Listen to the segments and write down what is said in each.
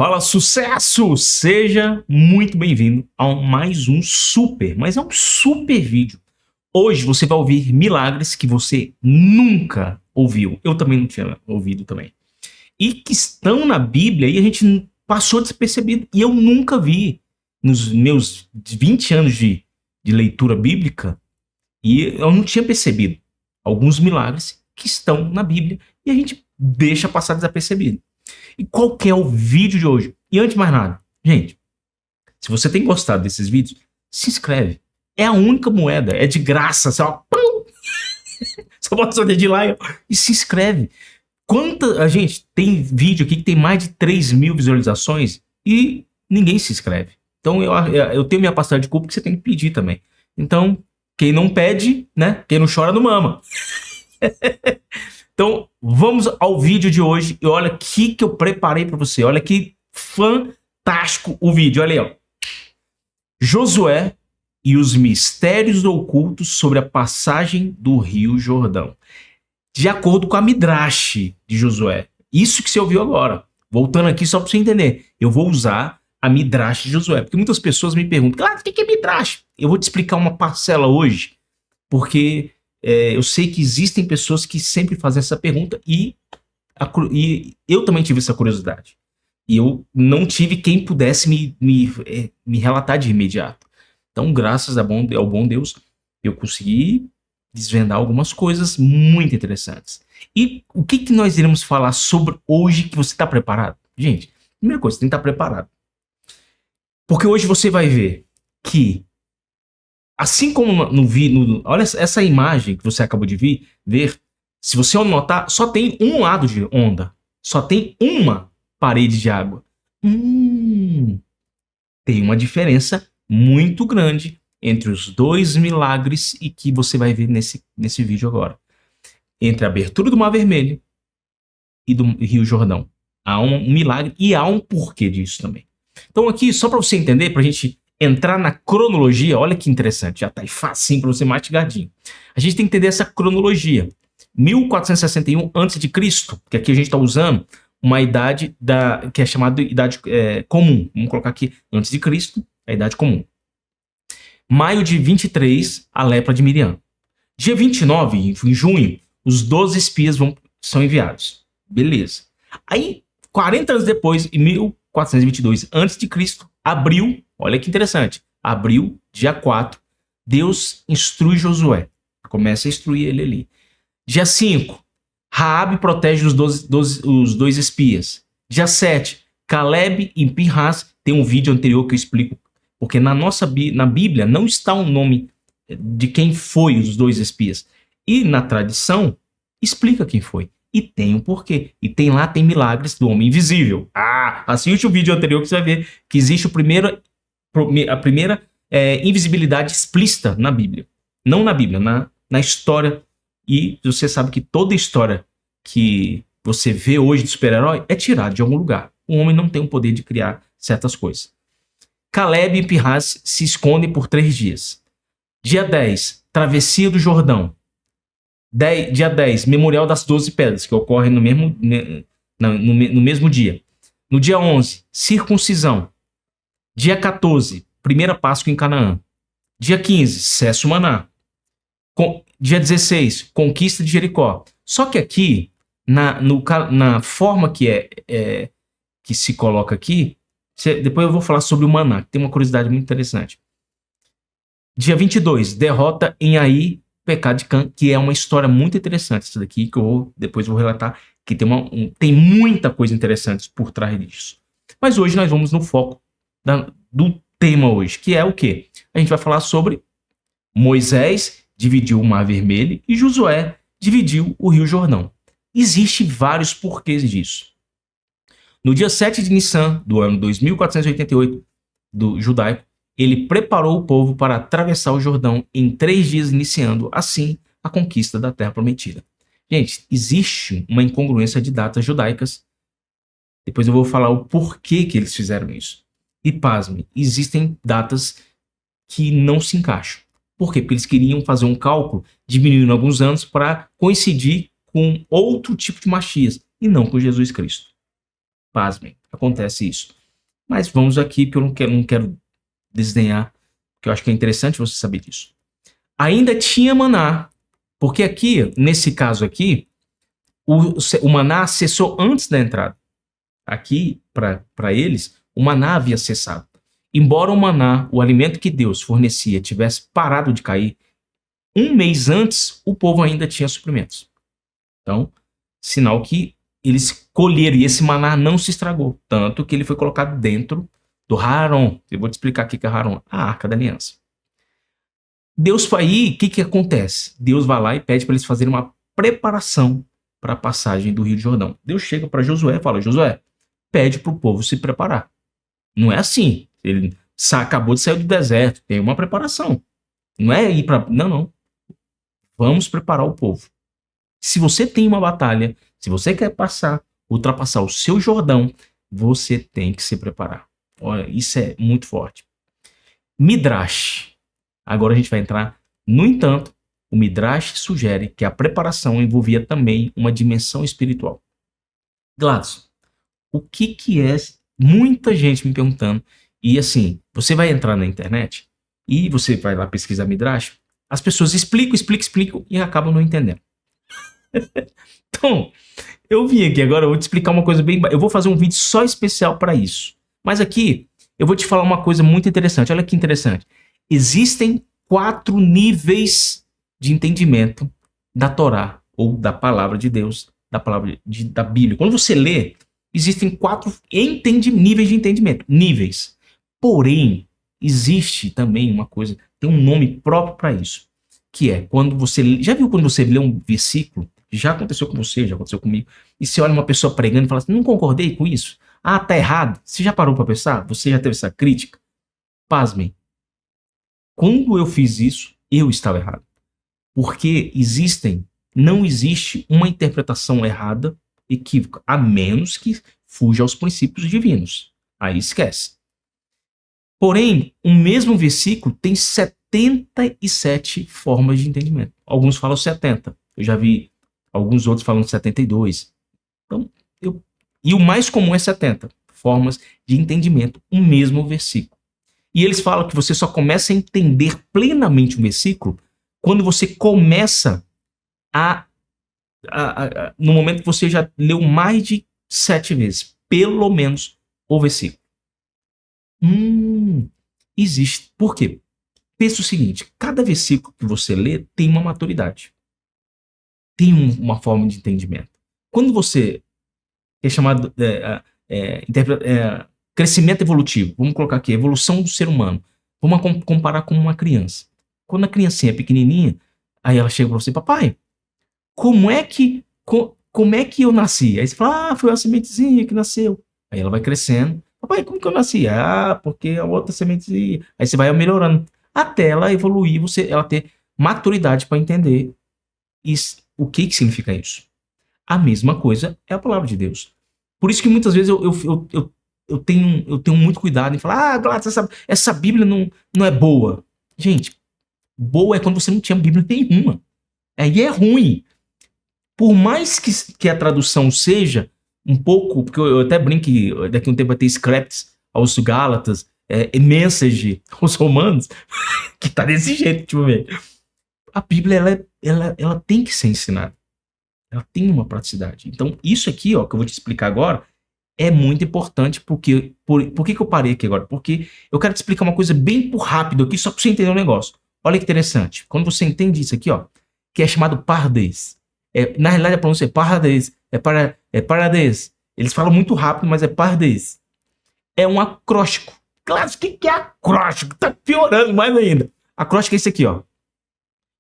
Fala, sucesso! Seja muito bem-vindo a mais um super, mas é um super vídeo. Hoje você vai ouvir milagres que você nunca ouviu. Eu também não tinha ouvido também. E que estão na Bíblia e a gente passou despercebido. E eu nunca vi nos meus 20 anos de leitura bíblica e eu não tinha percebido alguns milagres que estão na Bíblia e a gente deixa passar desapercebido. E qual que é o vídeo de hoje? E antes de mais nada, gente, se você tem gostado desses vídeos, se inscreve. É a única moeda, é de graça. Você, ó, só bota seu dedinho lá e se inscreve. A gente tem vídeo aqui que tem mais de 3.000 visualizações e ninguém se inscreve. Então eu tenho minha parcela de culpa que você tem que pedir também. Então, quem não pede, né? Quem não chora não mama. Então, vamos ao vídeo de hoje e olha aqui que eu preparei para você. Olha que fantástico o vídeo. Olha aí, ó. Josué e os mistérios ocultos sobre a passagem do Rio Jordão. De acordo com a Midrash de Josué. Isso que você ouviu agora. Voltando aqui só para você entender. Eu vou usar a Midrash de Josué. Porque muitas pessoas me perguntam, o que é Midrash? Eu vou te explicar uma parcela hoje, porque eu sei que existem pessoas que sempre fazem essa pergunta e eu também tive essa curiosidade. E eu não tive quem pudesse me relatar de imediato. Então, graças ao bom Deus, eu consegui desvendar algumas coisas muito interessantes. E o que nós iremos falar sobre hoje que você está preparado? Gente, primeira coisa, você tem que estar preparado. Porque hoje você vai ver que assim como olha essa imagem que você acabou de ver, se você notar, só tem um lado de onda. Só tem uma parede de água. Tem uma diferença muito grande entre os dois milagres e que você vai ver nesse vídeo agora. Entre a abertura do Mar Vermelho e do Rio Jordão. Há um milagre e há um porquê disso também. Então aqui, só para você entender, para a gente entrar na cronologia, olha que interessante, já tá aí facinho para você mastigadinho. A gente tem que entender essa cronologia. 1461 a.C., que aqui a gente está usando uma idade que é chamada de idade comum. Vamos colocar aqui antes de Cristo, a idade comum. Maio de 23, a lepra de Miriam. Dia 29, em junho, os 12 espias são enviados. Beleza. Aí, 40 anos depois, em 1422 a.C., abril, olha que interessante, abril, dia 4, Deus instrui Josué. Começa a instruir ele ali. Dia 5, Raabe protege os dois espias. Dia 7, Caleb e Pinhas. Tem um vídeo anterior que eu explico, porque na Bíblia não está o nome de quem foi os dois espias. E na tradição, explica quem foi. E tem um porquê. E tem milagres do homem invisível. Assiste o vídeo anterior que você vai ver que existe a primeira invisibilidade explícita na Bíblia. Não na Bíblia, na história. E você sabe que toda história que você vê hoje de super-herói é tirada de algum lugar. O homem não tem o poder de criar certas coisas. Caleb e Pinhas se escondem por 3 dias. Dia 10, travessia do Jordão. Dia 10, memorial das 12 pedras, que ocorre no mesmo dia. No dia 11, circuncisão. Dia 14, primeira Páscoa em Canaã. Dia 15, cesso maná. Dia 16, conquista de Jericó. Só que aqui, na forma que se coloca aqui, depois eu vou falar sobre o maná, que tem uma curiosidade muito interessante. Dia 22, derrota em Ai, pecado de Cã, que é uma história muito interessante, essa daqui, que depois vou relatar, que tem muita coisa interessante por trás disso. Mas hoje nós vamos no foco do tema hoje, que é o quê? A gente vai falar sobre Moisés dividiu o Mar Vermelho e Josué dividiu o Rio Jordão. Existem vários porquês disso. No dia 7 de Nissan, do ano 2488, do judaico, ele preparou o povo para atravessar o Jordão em 3 dias, iniciando, assim, a conquista da Terra Prometida. Gente, existe uma incongruência de datas judaicas. Depois eu vou falar o porquê que eles fizeram isso. E pasme, existem datas que não se encaixam. Por quê? Porque eles queriam fazer um cálculo diminuindo alguns anos para coincidir com outro tipo de Messias e não com Jesus Cristo. Pasmem. acontece isso. Mas vamos aqui, porque eu não quero desdenhar, porque eu acho que é interessante você saber disso. Ainda tinha maná, porque aqui, nesse caso aqui, o maná cessou antes da entrada. Aqui, para eles, o maná havia cessado. Embora o maná, o alimento que Deus fornecia, tivesse parado de cair, um mês antes, o povo ainda tinha suprimentos. Então, sinal que eles colheram e esse maná não se estragou. Tanto que ele foi colocado dentro do Haron. Eu vou te explicar o que é Haron. A Arca da Aliança. Deus foi aí, o que acontece? Deus vai lá e pede para eles fazerem uma preparação para a passagem do Rio de Jordão. Deus chega para Josué e fala: Josué, pede para o povo se preparar. Não é assim. Ele acabou de sair do deserto, tem uma preparação. Não é ir para. Não, não. Vamos preparar o povo. Se você tem uma batalha, se você quer ultrapassar o seu Jordão, você tem que se preparar. Olha, isso é muito forte. Midrash. Agora a gente vai entrar. No entanto, o Midrash sugere que a preparação envolvia também uma dimensão espiritual. Gladson, o que é? Muita gente me perguntando. E assim, você vai entrar na internet e você vai lá pesquisar Midrash, as pessoas explicam e acabam não entendendo. Então, eu vim aqui agora, eu vou te explicar uma coisa bem. Eu vou fazer um vídeo só especial para isso. Mas aqui, eu vou te falar uma coisa muito interessante. Olha que interessante. Existem 4 níveis de entendimento da Torá, ou da palavra de Deus, da Bíblia. Quando você lê, existem 4 níveis de entendimento. Níveis. Porém, existe também uma coisa, tem um nome próprio para isso. Que é quando você. Já viu quando você lê um versículo? Já aconteceu com você, já aconteceu comigo. E você olha uma pessoa pregando e fala assim: não concordei com isso. Ah, tá errado. Você já parou para pensar? Você já teve essa crítica? Pasmem. Quando eu fiz isso, eu estava errado. Porque não existe uma interpretação errada, equívoca, a menos que fuja aos princípios divinos. Aí esquece. Porém, o mesmo versículo tem 77 formas de entendimento. Alguns falam 70. Eu já vi alguns outros falando 72. Então, e o mais comum é 70 formas de entendimento, o mesmo versículo. E eles falam que você só começa a entender plenamente o versículo quando você começa no momento que você já leu mais de 7 vezes, pelo menos, o versículo. Existe. Por quê? Pensa o seguinte, cada versículo que você lê tem uma maturidade. Tem uma forma de entendimento. Quando você é chamado crescimento evolutivo, vamos colocar aqui, evolução do ser humano. Vamos comparar com uma criança. Quando a criancinha é pequenininha, aí ela chega para você: papai, como é que eu nasci? Aí você fala: foi uma sementezinha que nasceu. Aí ela vai crescendo: papai, como que eu nasci? Porque a outra sementezinha. Aí você vai melhorando até ela evoluir, ela ter maturidade para entender o que significa isso. A mesma coisa é a palavra de Deus. Por isso que muitas vezes eu tenho muito cuidado em falar: Gladys, essa Bíblia não é boa. Gente, boa é quando você não tinha Bíblia nenhuma. Aí é ruim. Por mais que a tradução seja um pouco, porque eu até brinco que daqui a um tempo vai ter scripts aos Gálatas, message aos Romanos, que tá desse jeito, tipo, a Bíblia ela tem que ser ensinada. Ela tem uma praticidade. Então, isso aqui, ó, que eu vou te explicar agora, é muito importante, porque por que eu parei aqui agora? Porque eu quero te explicar uma coisa bem por rápido aqui, só para você entender o negócio. Olha que interessante. Quando você entende isso aqui, ó, que é chamado pardes. Na realidade, a pronúncia é pardes. É pardes. Eles falam muito rápido, mas é pardes. É um acróstico. Claro, o que é acróstico? Tá piorando mais ainda. Acróstico é esse aqui, ó.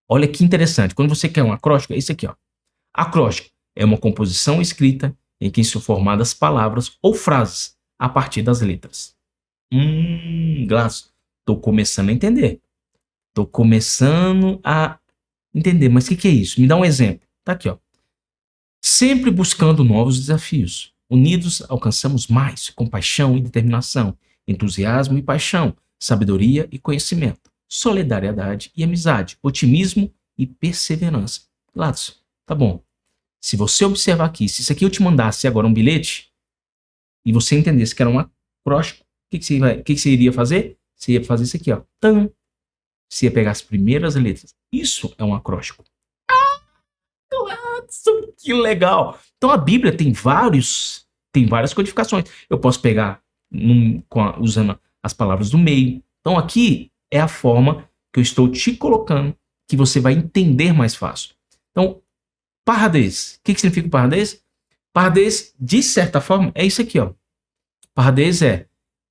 Olha que interessante. Quando você quer um acróstico, é esse aqui, ó. Acróstico é uma composição escrita em que são formadas palavras ou frases a partir das letras. Glaço, tô começando a entender. Tô começando a entender. Mas o que é isso? Me dá um exemplo. Tá aqui, ó. Sempre buscando novos desafios. Unidos alcançamos mais, compaixão e determinação, entusiasmo e paixão, sabedoria e conhecimento, solidariedade e amizade, otimismo e perseverança. Gladys, tá bom. Se você observar aqui, se isso aqui eu te mandasse agora um bilhete, e você entendesse que era um acróstico, o que você iria fazer? Você ia fazer isso aqui, ó. Tan. Você ia pegar as primeiras letras. Isso é um acróstico. Nossa, que legal! Então a Bíblia tem várias codificações. Eu posso pegar usando as palavras do meio. Então aqui é a forma que eu estou te colocando, que você vai entender mais fácil. Então, parradez. O que significa parradez? Parradez, de certa forma, é isso aqui, ó. Parradez é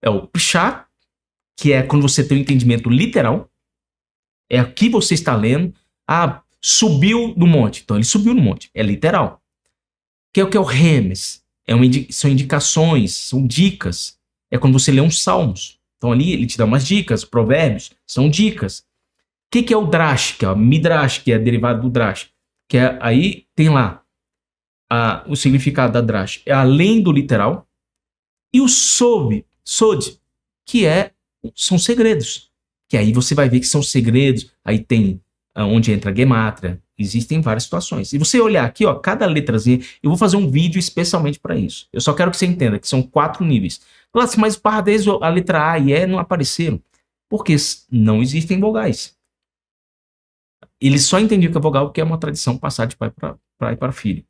o pshat, que é quando você tem um entendimento literal. É aqui você está lendo. Ah, subiu no monte. Então ele subiu no monte. É literal. Que é o remes. São indicações, são dicas. É quando você lê uns salmos. Então ali ele te dá umas dicas, provérbios, são dicas. O que é o drash? Que é o midrash, que é derivado do drash. Que é, aí tem lá o significado da drash. É além do literal. E o sod, que são segredos. Que aí você vai ver que são segredos. Aí tem onde entra a gemátria. Existem várias situações. E você olhar aqui, ó, cada letrazinha, eu vou fazer um vídeo especialmente para isso. Eu só quero que você entenda que são 4 níveis. Mas o parradez, a letra A e E não apareceram. Porque não existem vogais. Ele só entendia que a vogal que é uma tradição passar de pai para filho.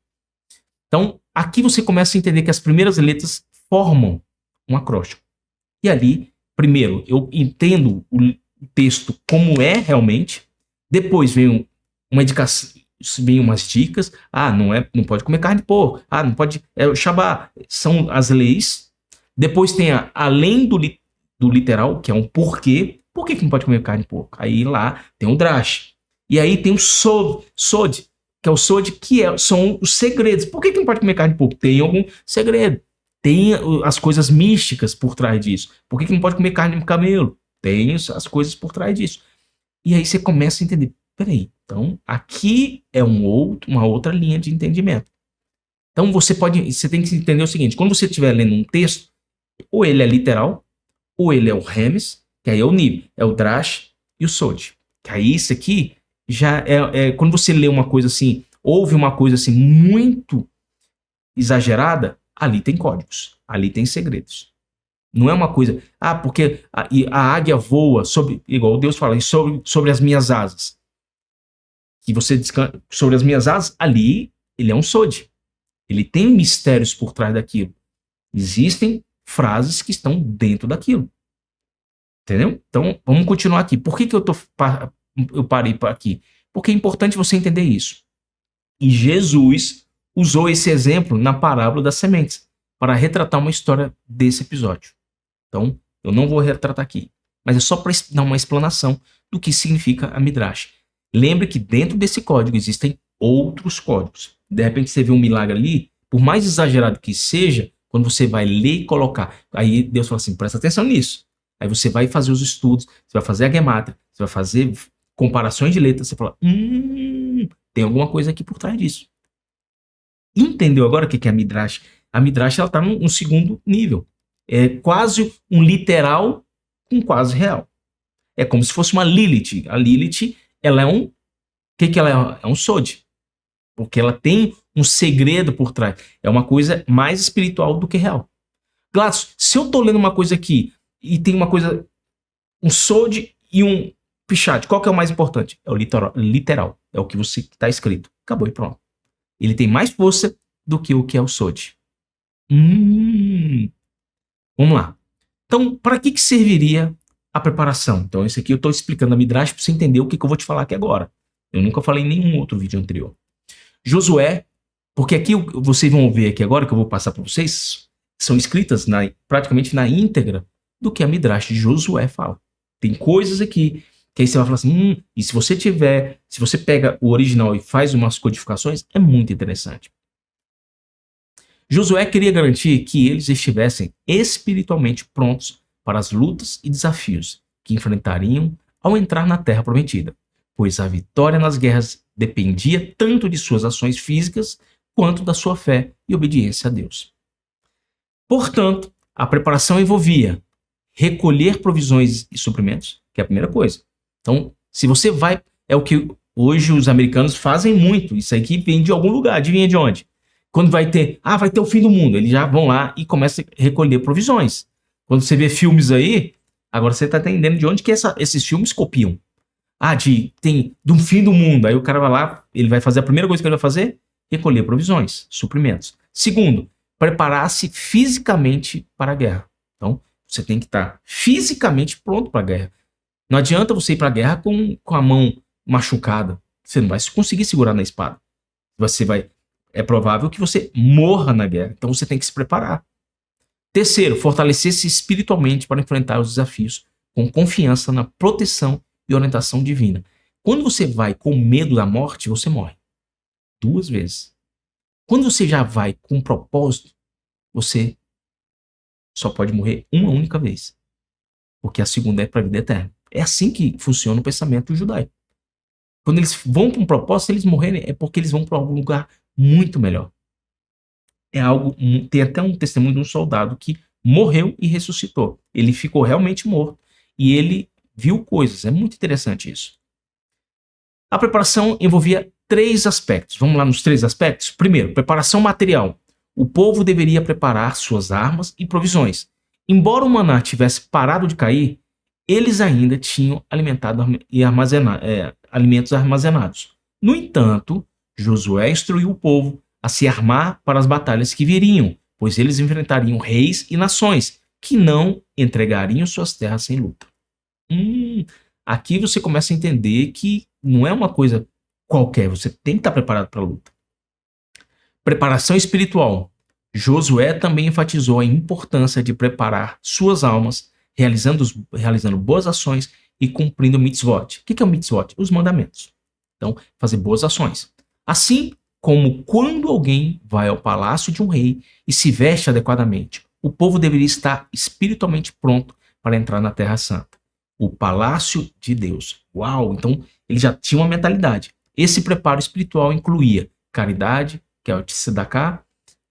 Então, aqui você começa a entender que as primeiras letras formam um acróstico. E ali, primeiro, eu entendo o texto como é realmente. Depois vem uma indicação, vem umas dicas. Ah, não pode comer carne de porco. Ah, não pode. O Shabá. São as leis. Depois tem além do literal, que é um porquê. Por que não pode comer carne de porco? Aí lá tem o drash. E aí tem o sod, que é o sod, são os segredos. Por que não pode comer carne de porco? Tem algum segredo. Tem as coisas místicas por trás disso. Por que não pode comer carne de camelo? Tem as coisas por trás disso. E aí você começa a entender. Peraí, então aqui é uma outra linha de entendimento. Então você tem que entender o seguinte. Quando você estiver lendo um texto, ou ele é literal, ou ele é o remes, que aí é o nível. É o drash e o sod. Que aí isso aqui já quando você lê uma coisa assim, ouve uma coisa assim muito exagerada, ali tem códigos, ali tem segredos. Não é uma coisa, porque a águia voa igual Deus fala, sobre as minhas asas. Que você descansa sobre as minhas asas, ali ele é um sod. Ele tem mistérios por trás daquilo. Existem frases que estão dentro daquilo. Entendeu? Então, vamos continuar aqui. Por que eu parei aqui? Porque é importante você entender isso. E Jesus usou esse exemplo na parábola das sementes para retratar uma história desse episódio. Então, eu não vou retratar aqui, mas é só para dar uma explanação do que significa a Midrash. Lembre que dentro desse código existem outros códigos. De repente você vê um milagre ali, por mais exagerado que seja, quando você vai ler e colocar, aí Deus fala assim, presta atenção nisso. Aí você vai fazer os estudos, você vai fazer a gemátria, você vai fazer comparações de letras, você fala, tem alguma coisa aqui por trás disso. Entendeu agora o que é a Midrash? A Midrash está num segundo nível. É quase um literal com quase real. É como se fosse uma Lilith. A Lilith, ela é o que ela é? É um sod. Porque ela tem um segredo por trás. É uma coisa mais espiritual do que real. Gladys, se eu estou lendo uma coisa aqui e tem uma coisa, um sod e um pshat, qual que é o mais importante? É o literal. É o que está escrito. Acabou e pronto. Ele tem mais força do que o que é o sod. Vamos lá. Então, para que serviria a preparação? Então, esse aqui eu estou explicando a Midrash para você entender o que eu vou te falar aqui agora. Eu nunca falei em nenhum outro vídeo anterior. Josué, porque aqui vocês vão ver aqui agora, que eu vou passar para vocês, são escritas praticamente na íntegra do que a Midrash de Josué fala. Tem coisas aqui que aí você vai falar assim, e se você pega o original e faz umas codificações, é muito interessante. Josué queria garantir que eles estivessem espiritualmente prontos para as lutas e desafios que enfrentariam ao entrar na Terra Prometida, pois a vitória nas guerras dependia tanto de suas ações físicas quanto da sua fé e obediência a Deus. Portanto, a preparação envolvia recolher provisões e suprimentos, que é a primeira coisa. Então, se você vai... É o que hoje os americanos fazem muito. Isso aqui vem de algum lugar. Adivinha de onde? Quando vai ter o fim do mundo, eles já vão lá e começam a recolher provisões. Quando você vê filmes aí, agora você tá entendendo de onde que esses filmes copiam. Tem de um fim do mundo. Aí o cara vai lá, ele vai fazer, a primeira coisa que ele vai fazer, recolher provisões, suprimentos. Segundo, preparar-se fisicamente para a guerra. Então, você tem que estar fisicamente pronto para a guerra. Não adianta você ir para a guerra com a mão machucada. Você não vai conseguir segurar na espada. É provável que você morra na guerra. Então você tem que se preparar. Terceiro, fortalecer-se espiritualmente para enfrentar os desafios com confiança na proteção e orientação divina. Quando você vai com medo da morte, você morre 2 vezes. Quando você já vai com propósito, você só pode morrer uma única vez. Porque a segunda é para a vida eterna. É assim que funciona o pensamento judaico. Quando eles vão com um propósito, se eles morrerem, é porque eles vão para algum lugar muito melhor. Tem até um testemunho de um soldado que morreu e ressuscitou. Ele ficou realmente morto e ele viu coisas. É muito interessante isso. A preparação envolvia 3 aspectos. Vamos lá nos 3 aspectos? Primeiro, preparação material. O povo deveria preparar suas armas e provisões. Embora o maná tivesse parado de cair, eles ainda tinham alimentos armazenados. No entanto, Josué instruiu o povo a se armar para as batalhas que viriam, pois eles enfrentariam reis e nações que não entregariam suas terras sem luta. Aqui você começa a entender que não é uma coisa qualquer, você tem que estar preparado para a luta. Preparação espiritual. Josué também enfatizou a importância de preparar suas almas, realizando boas ações e cumprindo mitzvot. O que é o mitzvot? Os mandamentos. Então, fazer boas ações. Assim como quando alguém vai ao palácio de um rei e se veste adequadamente, o povo deveria estar espiritualmente pronto para entrar na Terra Santa. O palácio de Deus. Uau! Então, ele já tinha uma mentalidade. Esse preparo espiritual incluía caridade, que é o tzedakah,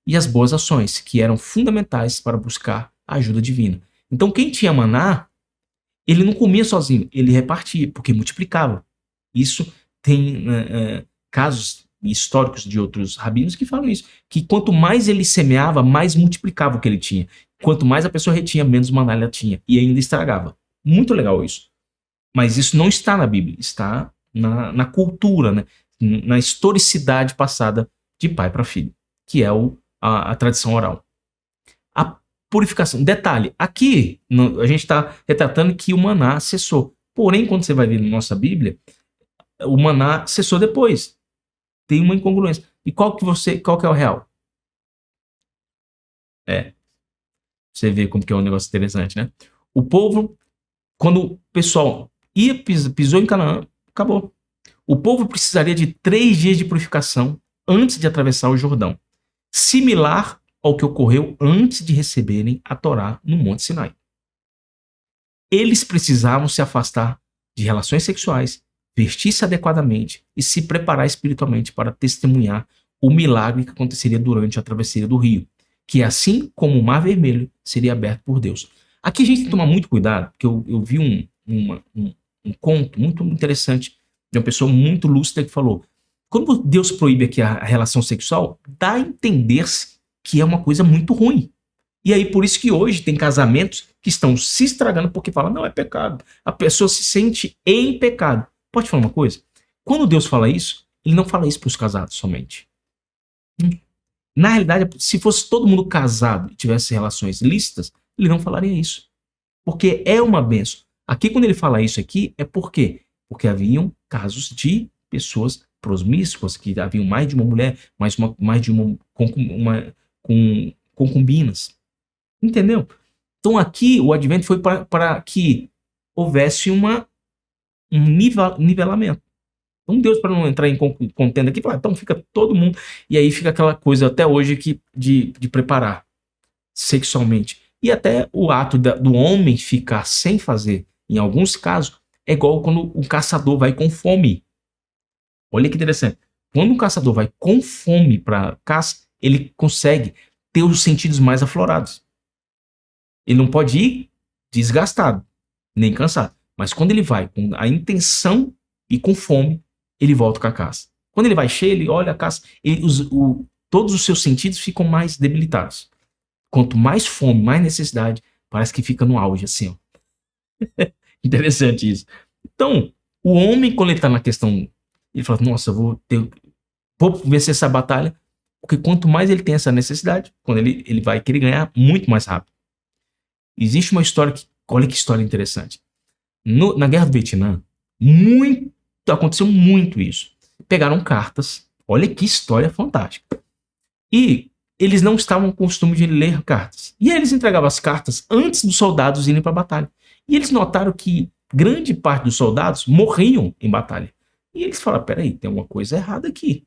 e as boas ações, que eram fundamentais para buscar a ajuda divina. Então, quem tinha maná, ele não comia sozinho, ele repartia, porque multiplicava. Isso tem casos históricos de outros rabinos que falam isso, que quanto mais ele semeava, mais multiplicava o que ele tinha. Quanto mais a pessoa retinha, menos maná ela tinha, e ainda estragava. Muito legal isso. Mas isso não está na Bíblia, está na cultura, né? Na historicidade passada de pai para filho, que é a tradição oral. A purificação. Detalhe, aqui a gente está retratando que o maná cessou. Porém, quando você vai ver na nossa Bíblia, o maná cessou depois. Tem uma incongruência. E qual que é o real? Você vê como que é um negócio interessante, né? O povo, quando o pessoal pisou em Canaã, acabou. O povo precisaria de 3 dias de purificação antes de atravessar o Jordão, similar ao que ocorreu antes de receberem a Torá no Monte Sinai. Eles precisavam se afastar de relações sexuais, vestir-se adequadamente e se preparar espiritualmente para testemunhar o milagre que aconteceria durante a travessia do rio, que assim como o Mar Vermelho seria aberto por Deus. Aqui a gente tem que tomar muito cuidado, porque eu vi um conto muito interessante de uma pessoa muito lúcida que falou: quando Deus proíbe aqui a relação sexual, dá a entender-se que é uma coisa muito ruim. E aí por isso que hoje tem casamentos que estão se estragando porque falam, não, é pecado. A pessoa se sente em pecado. Pode falar uma coisa? Quando Deus fala isso, ele não fala isso para os casados somente. Na realidade, se fosse todo mundo casado e tivesse relações lícitas, ele não falaria isso. Porque é uma bênção. Aqui, quando ele fala isso aqui, é por quê? Porque haviam casos de pessoas promíscuas, que haviam mais de uma mulher, mais de uma com concubinas. Entendeu? Então aqui o advento foi para que houvesse um nivelamento. Então Deus, para não entrar em contenda aqui, fala, então fica todo mundo, e aí fica aquela coisa até hoje de preparar sexualmente. E até o ato do homem ficar sem fazer, em alguns casos, é igual quando o caçador vai com fome. Olha que interessante. Quando um caçador vai com fome para caça, ele consegue ter os sentidos mais aflorados. Ele não pode ir desgastado, nem cansado. Mas quando ele vai com a intenção e com fome, ele volta com a caça. Quando ele vai cheio, ele olha a caça. todos os seus sentidos ficam mais debilitados. Quanto mais fome, mais necessidade, parece que fica no auge, assim, ó. Interessante isso. Então, o homem, quando ele tá na questão, ele fala, nossa, vou vencer essa batalha, porque quanto mais ele tem essa necessidade, quando ele vai querer ganhar muito mais rápido. Existe uma história que, olha que história interessante. Na Guerra do Vietnã, aconteceu muito isso. Pegaram cartas, olha que história fantástica. E eles não estavam com o costume de ler cartas. E aí eles entregavam as cartas antes dos soldados irem para a batalha. E eles notaram que grande parte dos soldados morriam em batalha. E eles falaram, peraí, tem uma coisa errada aqui.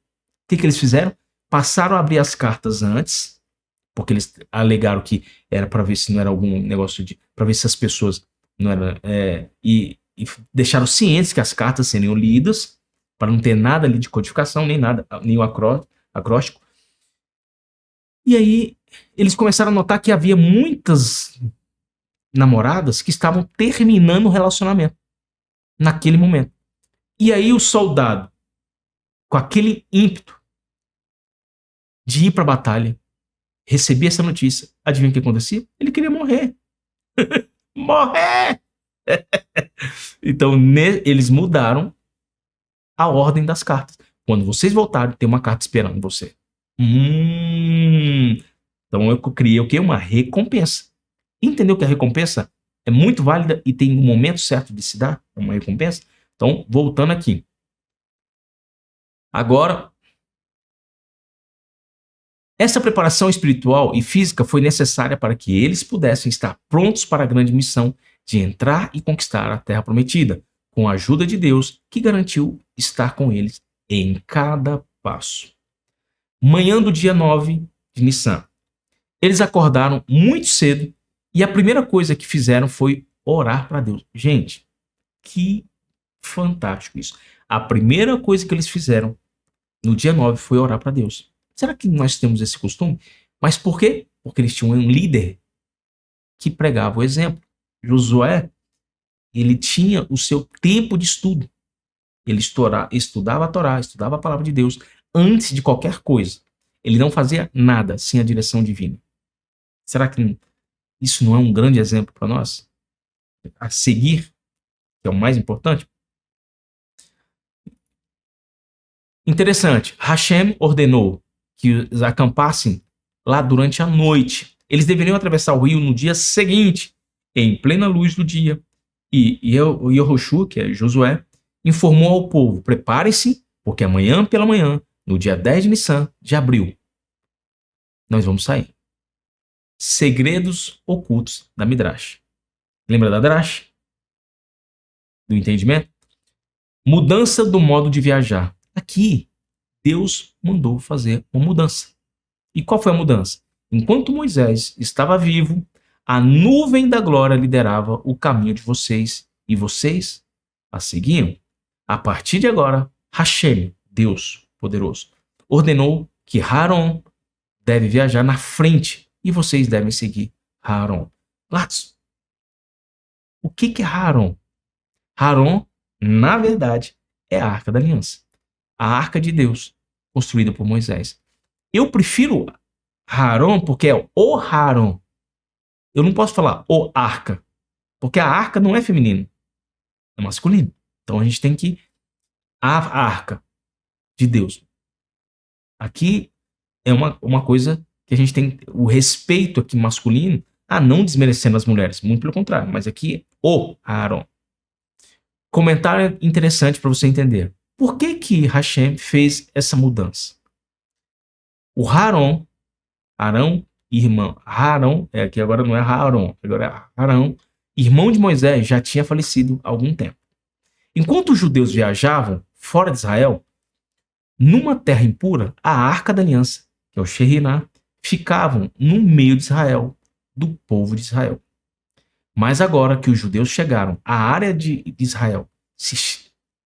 O que eles fizeram? Passaram a abrir as cartas antes, porque eles alegaram que era para ver se não era algum negócio para ver se as pessoas não eram... e deixaram cientes que as cartas seriam lidas, para não ter nada ali de codificação, nem nada, nem o acróstico. E aí eles começaram a notar que havia muitas namoradas que estavam terminando o relacionamento naquele momento. E aí o soldado, com aquele ímpeto de ir para a batalha, recebia essa notícia. Adivinha o que acontecia? Ele queria morrer. Morrer! Então eles mudaram a ordem das cartas. Quando vocês voltarem, tem uma carta esperando você. Então eu criei o quê? Uma recompensa. Entendeu que a recompensa é muito válida e tem um momento certo de se dar uma recompensa? Então, voltando aqui. Agora, essa preparação espiritual e física foi necessária para que eles pudessem estar prontos para a grande missão de entrar e conquistar a Terra Prometida, com a ajuda de Deus, que garantiu estar com eles em cada passo. Manhã do dia 9 de Nissan. Eles acordaram muito cedo e a primeira coisa que fizeram foi orar para Deus. Gente, que fantástico isso. A primeira coisa que eles fizeram no dia 9 foi orar para Deus. Será que nós temos esse costume? Mas por quê? Porque eles tinham um líder que pregava o exemplo. Josué, ele tinha o seu tempo de estudo. Ele estudava a Torá, estudava a palavra de Deus antes de qualquer coisa. Ele não fazia nada sem a direção divina. Será que isso não é um grande exemplo para nós? A seguir, que é o mais importante? Interessante. Hashem ordenou que os acampassem lá durante a noite. Eles deveriam atravessar o rio no dia seguinte, em plena luz do dia. E Yehoshua, que é Josué, informou ao povo: preparem-se, porque amanhã pela manhã, no dia 10 de Nissan, de abril, nós vamos sair. Segredos ocultos da Midrash. Lembra da Drash? Do entendimento? Mudança do modo de viajar. Aqui, Deus mandou fazer uma mudança. E qual foi a mudança? Enquanto Moisés estava vivo, a nuvem da glória liderava o caminho de vocês e vocês a seguiam. A partir de agora, Hashem, Deus poderoso, ordenou que Aaron deve viajar na frente e vocês devem seguir Aaron. Latos, o que é Aaron? Aaron, na verdade, é a Arca da Aliança. A Arca de Deus, construída por Moisés. Eu prefiro Aaron porque é o Aaron. Eu não posso falar o Arca, porque a Arca não é feminino, é masculino. Então a gente tem que a Arca de Deus. Aqui é uma coisa que a gente tem o respeito aqui masculino, não desmerecendo as mulheres, muito pelo contrário, mas aqui o Aaron. Comentário interessante para você entender. Por que Hashem fez essa mudança? O Arão, irmão, Arão, aqui agora não é Aaron, agora é Arão, irmão de Moisés, já tinha falecido há algum tempo. Enquanto os judeus viajavam fora de Israel, numa terra impura, a Arca da Aliança, que é o Shekhinah, ficavam no meio de Israel, do povo de Israel. Mas agora que os judeus chegaram à área de Israel,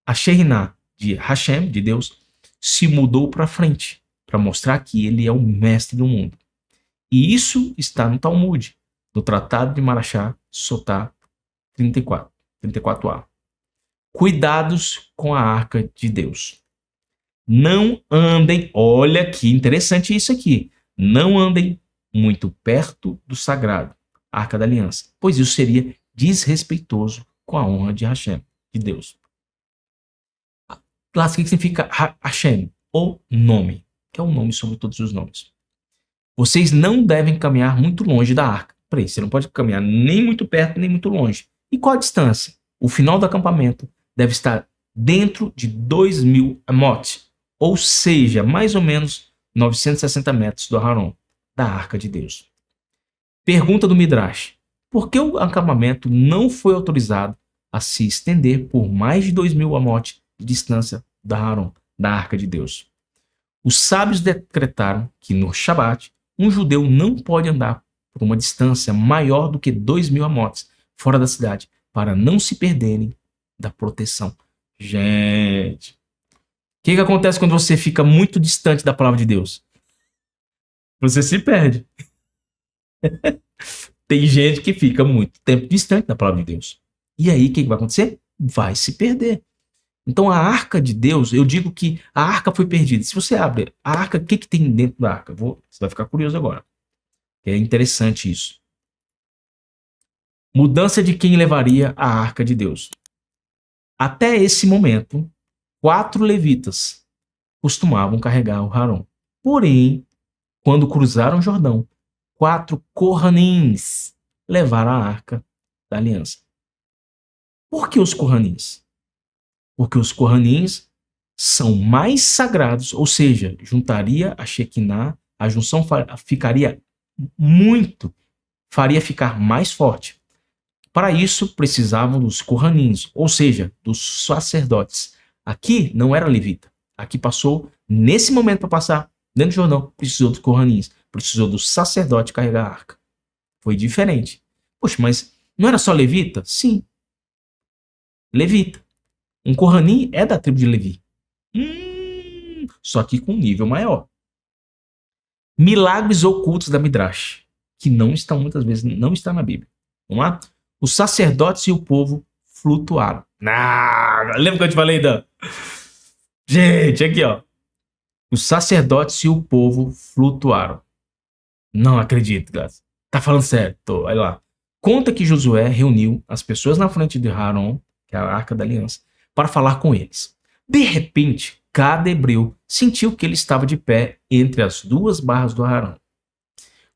a Shekhinah de Hashem, de Deus, se mudou para frente, para mostrar que ele é o mestre do mundo. E isso está no Talmud, no Tratado de Marashá, Sotá 34a. Cuidados com a Arca de Deus. Não andem, olha que interessante isso aqui. Não andem muito perto do sagrado, Arca da Aliança, pois isso seria desrespeitoso com a honra de Hashem, de Deus. Lá, o que significa Hashem? O nome, que é o nome sobre todos os nomes. Vocês não devem caminhar muito longe da arca. Peraí, você não pode caminhar nem muito perto, nem muito longe. E qual a distância? O final do acampamento deve estar dentro de 2.000 amot, ou seja, mais ou menos 960 metros do Haron, da arca de Deus. Pergunta do Midrash. Por que o acampamento não foi autorizado a se estender por mais de 2.000 amot de distância da Haron, da arca de Deus? Os sábios decretaram que no Shabat, um judeu não pode andar por uma distância maior do que 2.000 amotes fora da cidade, para não se perderem da proteção. Gente, o que acontece quando você fica muito distante da palavra de Deus? Você se perde. Tem gente que fica muito tempo distante da palavra de Deus. E aí, o que vai acontecer? Vai se perder. Então, a arca de Deus, eu digo que a arca foi perdida. Se você abre a arca, o que tem dentro da arca? Você vai ficar curioso agora. É interessante isso. Mudança de quem levaria a arca de Deus. Até esse momento, 4 levitas costumavam carregar o Haron. Porém, quando cruzaram o Jordão, 4 Kohanins levaram a arca da aliança. Por que os Kohanins? Porque os Kohanins são mais sagrados, ou seja, juntaria a Shekinah, a junção ficaria faria ficar mais forte. Para isso, precisavam dos Kohanins, ou seja, dos sacerdotes. Aqui não era levita. Aqui passou, nesse momento para passar, dentro do Jordão, precisou dos Kohanins, precisou do sacerdote carregar a arca. Foi diferente. Poxa, mas não era só levita? Sim. Levita. Um Kohanim é da tribo de Levi. Só que com um nível maior. Milagres ocultos da Midrash, que não estão muitas vezes, não está na Bíblia. Vamos lá? Os sacerdotes e o povo flutuaram. Lembra que eu te falei da... Gente, aqui ó. Os sacerdotes e o povo flutuaram. Não acredito, galera. Tá falando sério? Tô, olha lá. Conta que Josué reuniu as pessoas na frente de Haron, que é a Arca da Aliança, para falar com eles. De repente, cada hebreu sentiu que ele estava de pé entre as 2 barras do Haron.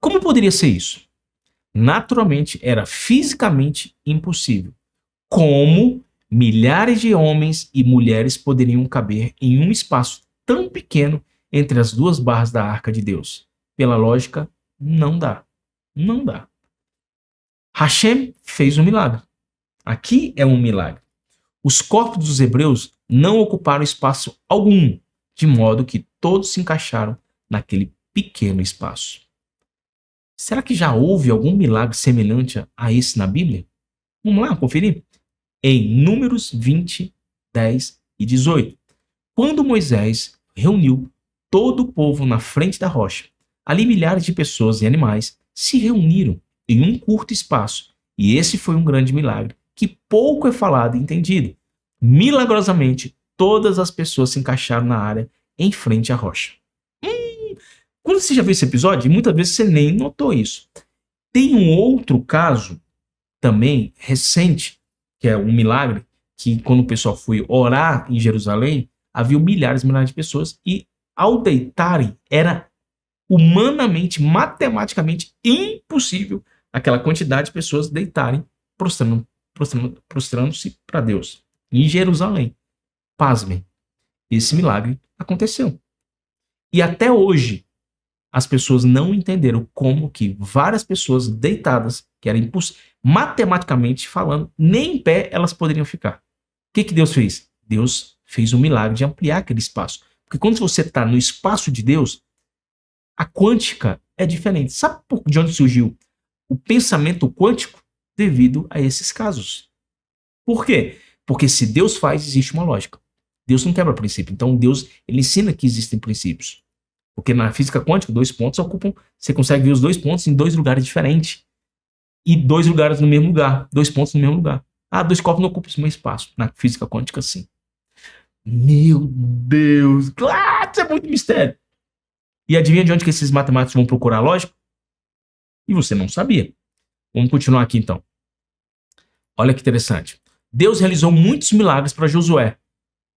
Como poderia ser isso? Naturalmente, era fisicamente impossível. Como milhares de homens e mulheres poderiam caber em um espaço tão pequeno entre as 2 barras da Arca de Deus? Pela lógica, não dá. Não dá. Hashem fez um milagre. Aqui é um milagre. Os corpos dos hebreus não ocuparam espaço algum, de modo que todos se encaixaram naquele pequeno espaço. Será que já houve algum milagre semelhante a esse na Bíblia? Vamos lá conferir. Em Números 20, 10 e 18. Quando Moisés reuniu todo o povo na frente da rocha, ali milhares de pessoas e animais se reuniram em um curto espaço, e esse foi um grande milagre, que pouco é falado e entendido. Milagrosamente, todas as pessoas se encaixaram na área em frente à rocha. Quando você já viu esse episódio, muitas vezes você nem notou isso. Tem um outro caso, também recente, que é um milagre, que quando o pessoal foi orar em Jerusalém, havia milhares e milhares de pessoas, e ao deitarem, era humanamente, matematicamente impossível aquela quantidade de pessoas deitarem, prostrando-se para Deus. Em Jerusalém. Pasmem. Esse milagre aconteceu. E até hoje, as pessoas não entenderam como que várias pessoas deitadas, que era impossível, matematicamente falando, nem em pé elas poderiam ficar. O que Deus fez? Deus fez um milagre de ampliar aquele espaço. Porque quando você está no espaço de Deus, a quântica é diferente. Sabe de onde surgiu o pensamento quântico? Devido a esses casos. Por quê? Porque se Deus faz, existe uma lógica. Deus não quebra princípio. Então Deus, ele ensina que existem princípios. Porque na física quântica, 2 pontos ocupam... Você consegue ver os 2 pontos em 2 lugares diferentes. E 2 lugares no mesmo lugar. 2 pontos no mesmo lugar. 2 corpos não ocupam o mesmo espaço. Na física quântica, sim. Meu Deus! Claro, isso é muito mistério. E adivinha de onde que esses matemáticos vão procurar lógica? E você não sabia. Vamos continuar aqui então. Olha que interessante. Deus realizou muitos milagres para Josué,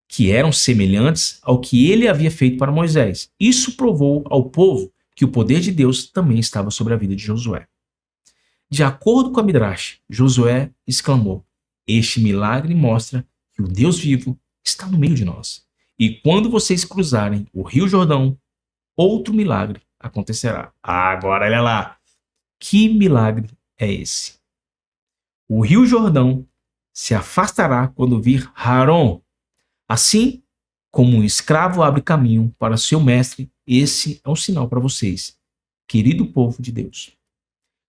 que eram semelhantes ao que ele havia feito para Moisés. Isso provou ao povo que o poder de Deus também estava sobre a vida de Josué. De acordo com a Midrash, Josué exclamou: "Este milagre mostra que o Deus vivo está no meio de nós. E quando vocês cruzarem o Rio Jordão, outro milagre acontecerá." Agora olha lá. Que milagre é esse? O Rio Jordão se afastará quando vir Haron. Assim como um escravo abre caminho para seu mestre, esse é um sinal para vocês, querido povo de Deus.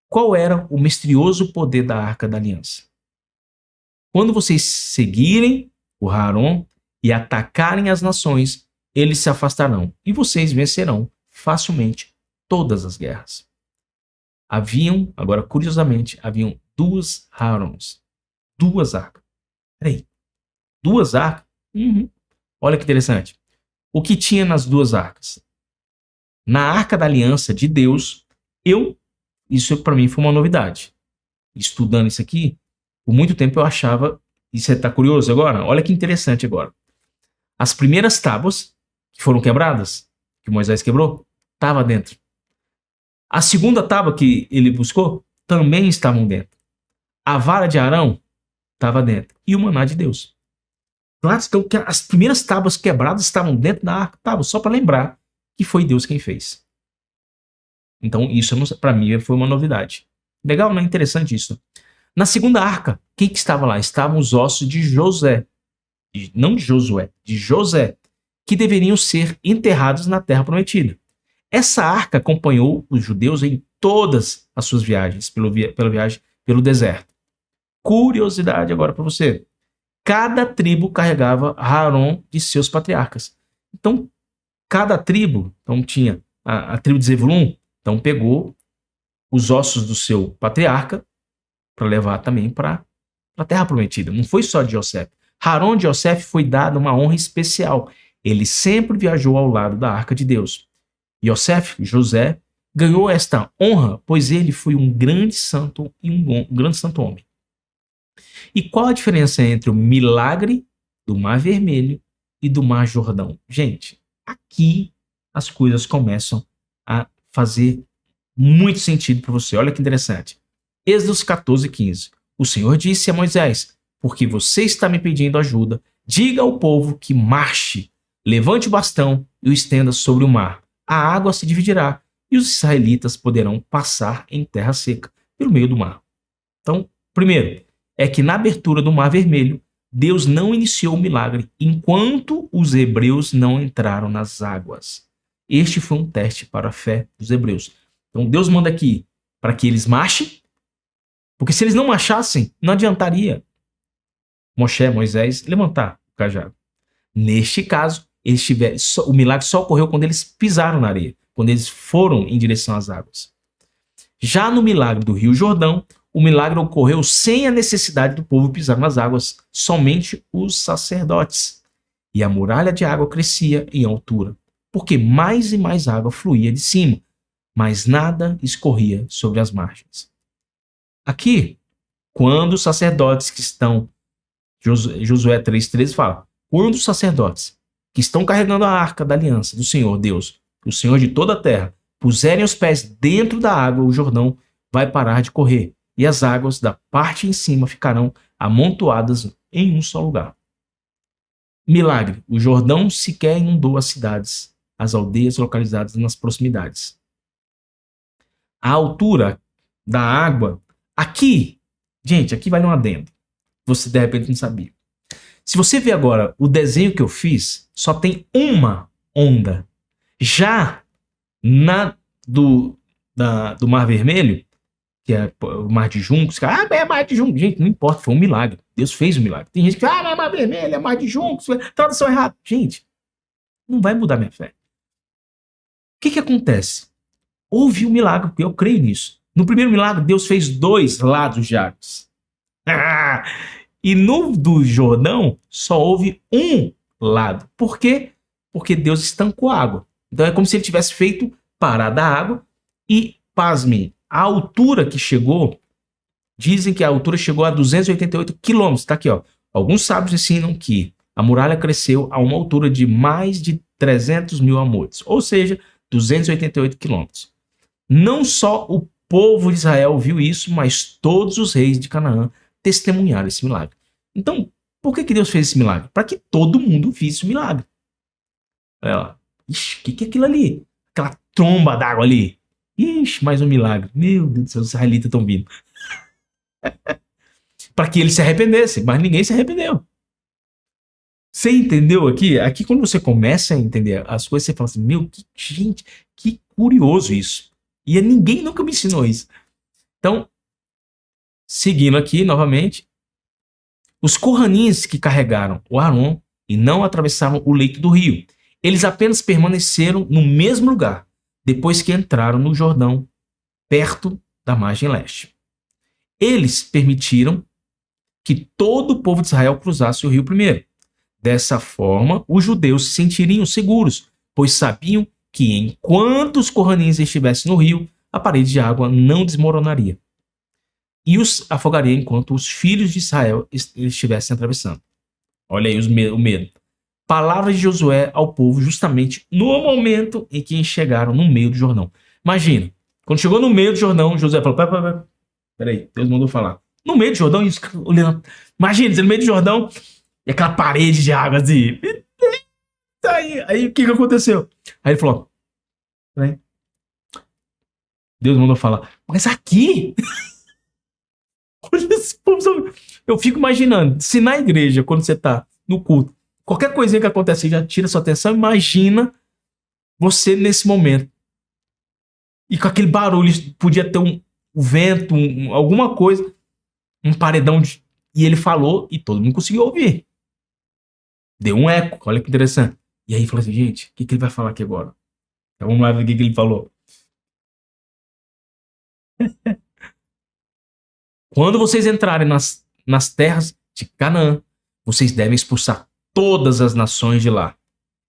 Qual era o misterioso poder da Arca da Aliança? Quando vocês seguirem o Haron e atacarem as nações, eles se afastarão e vocês vencerão facilmente todas as guerras. Agora curiosamente, haviam duas Harons, duas arcas. Peraí, duas arcas? Uhum. Olha que interessante. O que tinha nas duas arcas? Na Arca da Aliança de Deus, isso para mim foi uma novidade. Estudando isso aqui, por muito tempo eu achava, e você está curioso agora? Olha que interessante agora. As primeiras tábuas que foram quebradas, que Moisés quebrou, estava dentro. A segunda tábua que ele buscou, também estavam dentro. A vara de Arão estava dentro. E o maná de Deus. Então, as primeiras tábuas quebradas estavam dentro da arca. Tábua, só para lembrar que foi Deus quem fez. Então, isso para mim foi uma novidade. Legal, né? Interessante isso. Na segunda arca, quem que estava lá? Estavam os ossos de José. Não de Josué, de José, que deveriam ser enterrados na terra prometida. Essa arca acompanhou os judeus em todas as suas viagens, pela viagem pelo deserto. Curiosidade agora para você. Cada tribo carregava Aaron de seus patriarcas. Então, cada tribo, então tinha a tribo de Zebulun, então pegou os ossos do seu patriarca para levar também para a terra prometida. Não foi só de José. Aaron de José foi dado uma honra especial. Ele sempre viajou ao lado da arca de Deus. José, ganhou esta honra, pois ele foi um grande santo e um grande santo homem. E qual a diferença entre o milagre do Mar Vermelho e do Mar Jordão? Gente, aqui as coisas começam a fazer muito sentido para você. Olha que interessante. Êxodo 14:15. O Senhor disse a Moisés: "Porque você está me pedindo ajuda, diga ao povo que marche, levante o bastão e o estenda sobre o mar. A água se dividirá e os israelitas poderão passar em terra seca pelo meio do mar." Então, primeiro, é que na abertura do Mar Vermelho, Deus não iniciou o milagre enquanto os hebreus não entraram nas águas. Este foi um teste para a fé dos hebreus. Então, Deus manda aqui para que eles marchem, porque se eles não marchassem, não adiantaria Moisés levantar o cajado. Neste caso, o milagre só ocorreu quando eles pisaram na areia, quando eles foram em direção às águas. Já no milagre do Rio Jordão, o milagre ocorreu sem a necessidade do povo pisar nas águas, somente os sacerdotes. E a muralha de água crescia em altura, porque mais e mais água fluía de cima, mas nada escorria sobre as margens. Aqui, quando os sacerdotes que estão, Josué 3,13 fala, quando os sacerdotes que estão carregando a arca da aliança do Senhor Deus, o Senhor de toda a terra, puserem os pés dentro da água, o Jordão vai parar de correr, e as águas da parte em cima ficarão amontoadas em um só lugar. Milagre: o Jordão sequer inundou as cidades, as aldeias localizadas nas proximidades. A altura da água, aqui, gente, aqui vai um adendo. Você de repente não sabia. Se você ver agora o desenho que eu fiz, só tem uma onda. Já do Mar Vermelho, que é o Mar de Juncos, é Mar de Juncos. Gente, não importa, foi um milagre. Deus fez o milagre. Tem gente que fala, é Mar Vermelho, é Mar de Juncos, tradução errada. Gente, não vai mudar minha fé. O que acontece? Houve um milagre, porque eu creio nisso. No primeiro milagre, Deus fez 2 lados de águas. E no do Jordão, só houve um lado. Por quê? Porque Deus estancou a água. Então é como se ele tivesse feito parar da água e, pasme, a altura que chegou, dizem que a altura chegou a 288 quilômetros. Tá aqui, ó. Alguns sábios ensinam que a muralha cresceu a uma altura de mais de 300 mil amotes, ou seja, 288 quilômetros. Não só o povo de Israel viu isso, mas todos os reis de Canaã testemunharam esse milagre. Então, por que Deus fez esse milagre? Para que todo mundo visse o milagre. Olha lá. Ixi, o que é aquilo ali? Aquela tromba d'água ali. Ixi, mais um milagre. Meu Deus do céu, os israelitas estão vindo. Para que eles se arrependessem, mas ninguém se arrependeu. Você entendeu aqui? Aqui quando você começa a entender as coisas, você fala assim, meu, gente, que curioso isso. E ninguém nunca me ensinou isso. Então, seguindo aqui novamente, os Corranins que carregaram o Arão e não atravessaram o leito do rio, eles apenas permaneceram no mesmo lugar, depois que entraram no Jordão, perto da margem leste. Eles permitiram que todo o povo de Israel cruzasse o rio primeiro. Dessa forma, os judeus se sentiriam seguros, pois sabiam que enquanto os Corranins estivessem no rio, a parede de água não desmoronaria e os afogaria enquanto os filhos de Israel estivessem atravessando. Olha aí o medo. Palavras de Josué ao povo justamente no momento em que chegaram no meio do Jordão. Imagina, quando chegou no meio do Jordão, Josué falou, peraí, Deus mandou falar. No meio do Jordão, isso, olhando. Imagina, no meio do Jordão, e aquela parede de água assim. Aí o que aconteceu? Aí ele falou, peraí. Deus mandou falar, mas aqui... Eu fico imaginando, se na igreja, quando você tá no culto, qualquer coisinha que acontece já tira sua atenção, imagina você nesse momento. E com aquele barulho, podia ter um vento, alguma coisa, um paredão de... E ele falou e todo mundo conseguiu ouvir. Deu um eco, olha que interessante. E aí falou assim, gente, o que ele vai falar aqui agora? Então vamos lá ver o que ele falou. Quando vocês entrarem nas terras de Canaã, vocês devem expulsar todas as nações de lá.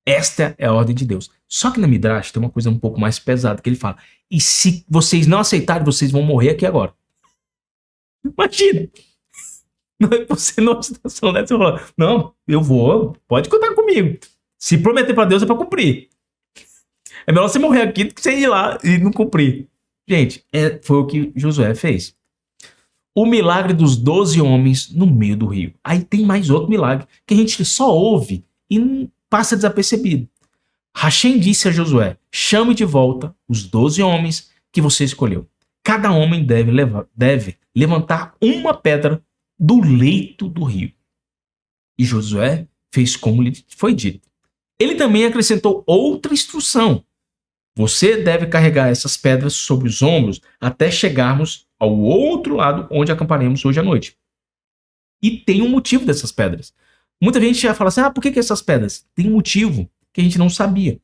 Esta é a ordem de Deus. Só que na Midrash tem uma coisa um pouco mais pesada que ele fala. E se vocês não aceitarem, vocês vão morrer aqui agora. Imagina. Você numa situação dessa, você fala, não, eu vou, pode contar comigo. Se prometer para Deus é para cumprir. É melhor você morrer aqui do que você ir lá e não cumprir. Gente, foi o que Josué fez. O milagre dos 12 homens no meio do rio. Aí tem mais outro milagre que a gente só ouve e passa desapercebido. Hashem disse a Josué, chame de volta os 12 homens que você escolheu. Cada homem deve levantar uma pedra do leito do rio. E Josué fez como lhe foi dito. Ele também acrescentou outra instrução. Você deve carregar essas pedras sobre os ombros até chegarmos ao outro lado onde acamparemos hoje à noite. E tem um motivo dessas pedras. Muita gente já fala assim, por que essas pedras? Tem um motivo que a gente não sabia.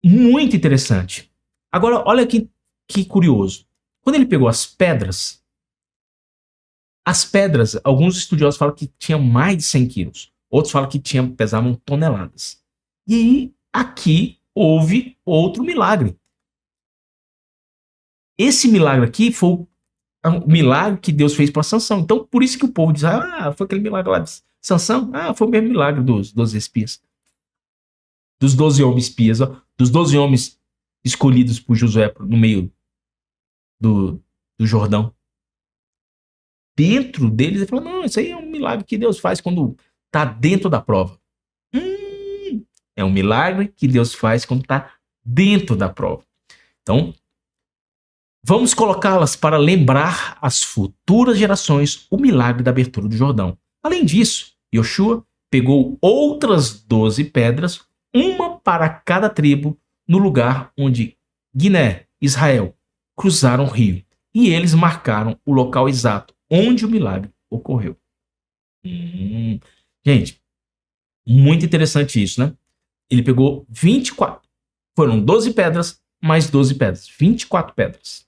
Muito interessante. Agora, olha que curioso. Quando ele pegou as pedras, alguns estudiosos falam que tinham mais de 100 quilos. Outros falam que pesavam toneladas. E aí, aqui, houve outro milagre. Esse milagre aqui foi o milagre que Deus fez para Sansão. Então, por isso que o povo diz, foi aquele milagre lá de Sansão? Foi o mesmo milagre dos 12 espias. Dos 12 homens espias, dos 12 homens escolhidos por Josué no meio do Jordão. Dentro deles, ele falou, não, isso aí é um milagre que Deus faz quando está dentro da prova. É um milagre que Deus faz quando está dentro da prova. Então, vamos colocá-las para lembrar às futuras gerações o milagre da abertura do Jordão. Além disso, Yoshua pegou outras 12 pedras, uma para cada tribo, no lugar onde Guiné, Israel, cruzaram o rio. E eles marcaram o local exato onde o milagre ocorreu. Gente, muito interessante isso, né? Ele pegou 24. Foram 12 pedras, mais 12 pedras. 24 pedras.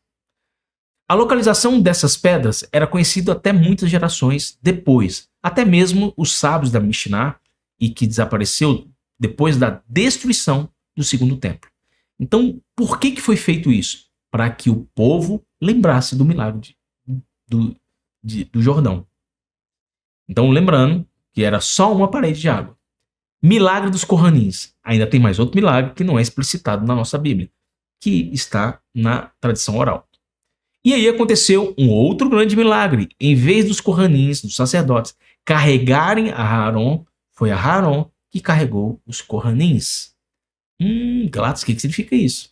A localização dessas pedras era conhecida até muitas gerações depois. Até mesmo os sábios da Mishnah e que desapareceu depois da destruição do segundo templo. Então, por que foi feito isso? Para que o povo lembrasse do milagre do Jordão. Então, lembrando que era só uma parede de água. Milagre dos Corranins. Ainda tem mais outro milagre que não é explicitado na nossa Bíblia, que está na tradição oral. E aí aconteceu um outro grande milagre. Em vez dos Corranins, dos sacerdotes, carregarem a Aaron, foi a Aaron que carregou os Corranins. Galatas, o que significa isso?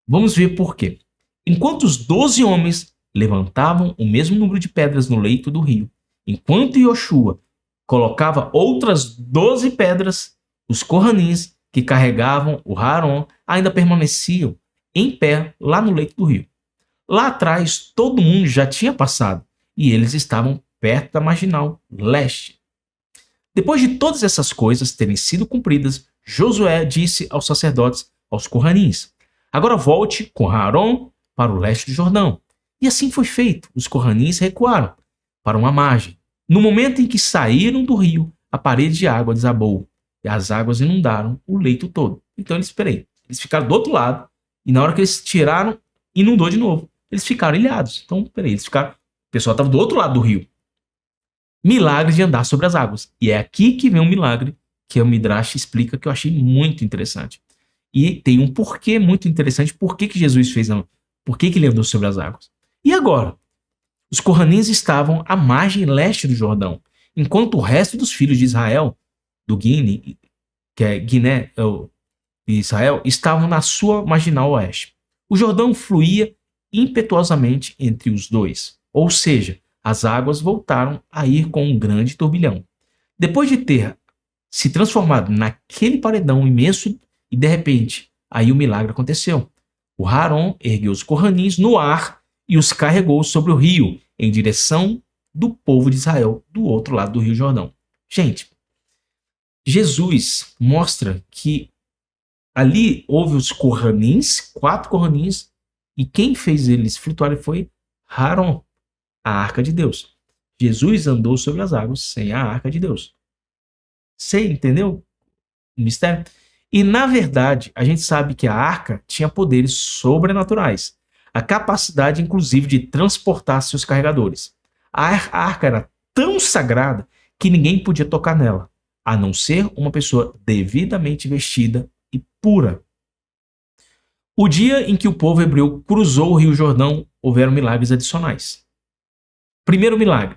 Vamos ver por quê. Enquanto os 12 homens levantavam o mesmo número de pedras no leito do rio, enquanto Yoshua colocava outras 12 pedras, os Corranins que carregavam o Aaron ainda permaneciam em pé lá no leito do rio. Lá atrás, todo mundo já tinha passado e eles estavam perto da marginal leste. Depois de todas essas coisas terem sido cumpridas, Josué disse aos sacerdotes, aos Corranins: agora volte com Aaron para o leste do Jordão. E assim foi feito. Os Corranins recuaram para uma margem. No momento em que saíram do rio, a parede de água desabou e as águas inundaram o leito todo. Então eles ficaram do outro lado e na hora que eles tiraram, inundou de novo. Eles ficaram ilhados. Então, o pessoal estava do outro lado do rio. Milagre de andar sobre as águas. E é aqui que vem um milagre que o Midrash explica, que eu achei muito interessante. E tem um porquê muito interessante, por que Jesus fez, por que ele andou sobre as águas. E agora? Os Corranins estavam à margem leste do Jordão, enquanto o resto dos filhos de Israel, do Guiné, que é Guiné de Israel, estavam na sua marginal oeste. O Jordão fluía impetuosamente entre os dois, ou seja, as águas voltaram a ir com um grande turbilhão. Depois de ter se transformado naquele paredão imenso, e de repente, aí o milagre aconteceu. O Aaron ergueu os Corranins no ar e os carregou sobre o rio, em direção do povo de Israel, do outro lado do Rio Jordão. Gente, Jesus mostra que ali houve os Corranins, 4 Corranins, e quem fez eles flutuarem foi Aaron, a arca de Deus. Jesus andou sobre as águas sem a arca de Deus. Você entendeu o mistério? E na verdade, a gente sabe que a arca tinha poderes sobrenaturais. A capacidade, inclusive, de transportar seus carregadores. A arca era tão sagrada que ninguém podia tocar nela, a não ser uma pessoa devidamente vestida e pura. O dia em que o povo hebreu cruzou o Rio Jordão, houveram milagres adicionais. Primeiro milagre: